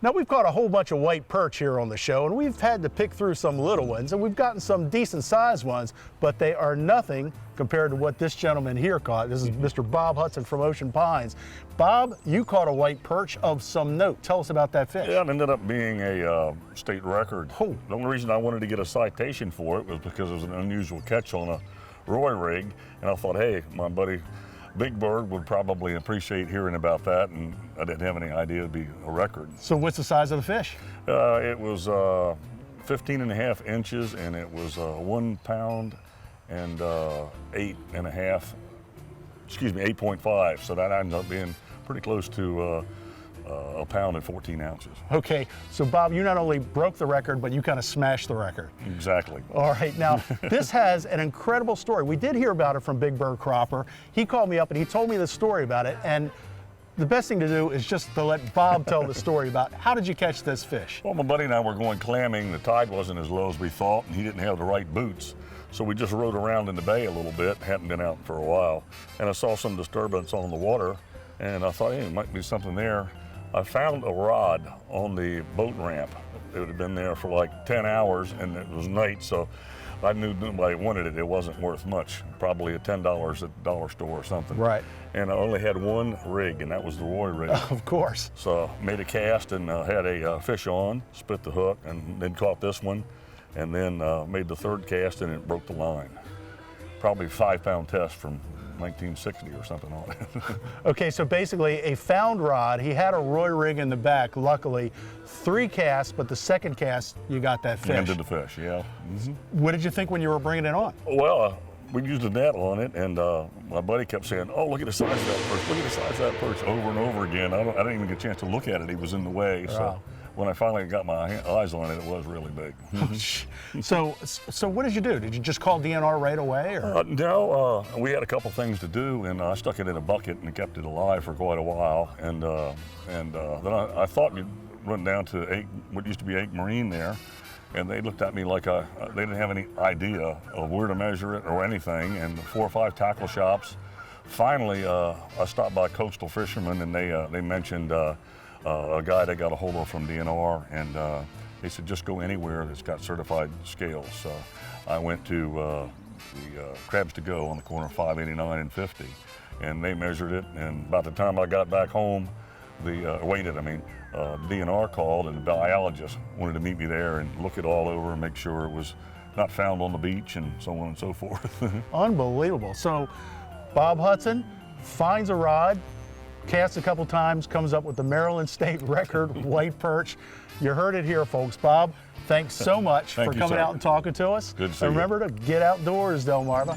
Now, we've caught a whole bunch of white perch here on the show, and we've had to pick through some little ones, and we've gotten some decent sized ones, but they are nothing compared to what this gentleman here caught. This is Mr. Bob Hudson from Ocean Pines. Bob, you caught a white perch of some note. Tell us about that fish. Yeah, it ended up being a state record. Oh. The only reason I wanted to get a citation for it was because it was an unusual catch on a Roy rig, and I thought, hey, my buddy Big Bird would probably appreciate hearing about that, and I didn't have any idea it'd be a record. So what's the size of the fish? It was 15.5 inches, and it was 1 pound and 8.5. So that ends up being pretty close to a pound and 14 ounces. Okay, so Bob, you not only broke the record, but you kind of smashed the record. Exactly. All right, now this has an incredible story. We did hear about it from Big Bird Cropper. He called me up and he told me the story about it, and the best thing to do is just to let Bob tell the story about how did you catch this fish? Well, my buddy and I were going clamming. The tide wasn't as low as we thought, and he didn't have the right boots. So we just rode around in the bay a little bit, hadn't been out for a while, and I saw some disturbance on the water, and I thought, hey, it might be something there. I found a rod on the boat ramp. It had been there for like 10 hours, and it was night, so I knew nobody wanted it. It wasn't worth much, probably at $10 at the dollar store or something. Right. And I only had one rig, and that was the Roy rig. Of course. So made a cast and had a fish on, split the hook, and then caught this one, and then made the third cast, and it broke the line. Probably a 5-pound test from 1960 or something on it. Okay, so basically a found rod. He had a Roy rig in the back, luckily. 3 casts, but the second cast, you got that fish. Ended the fish, yeah. What did you think when you were bringing it on? Well, we used a net on it, and my buddy kept saying, oh, look at the size of that perch, look at the size of that perch, over and over again. I didn't even get a chance to look at it. He was in the way. Wow. So when I finally got my eyes on it, it was really big. So what did you do? Did you just call DNR right away? Or? No, we had a couple things to do, and I stuck it in a bucket and kept it alive for quite a while. And then I thought we'd run down to what used to be Ake Marine there, and they looked at me like they didn't have any idea of where to measure it or anything. And 4 or 5 tackle shops. Finally, I stopped by Coastal Fishermen, and they mentioned a guy they got a hold of from DNR, and they said just go anywhere that's got certified scales. So I went to the Crabs to Go on the corner of 589 and 50, and they measured it. And by the time I got back home, DNR called, and the biologist wanted to meet me there and look it all over and make sure it was not found on the beach and so on and so forth. Unbelievable. So Bob Hudson finds a rod, casts a couple times, comes up with the Maryland State record white perch. You heard it here, folks. Bob, thanks so much for coming out and talking to us. Good to see and you. remember to get outdoors, Delmarva.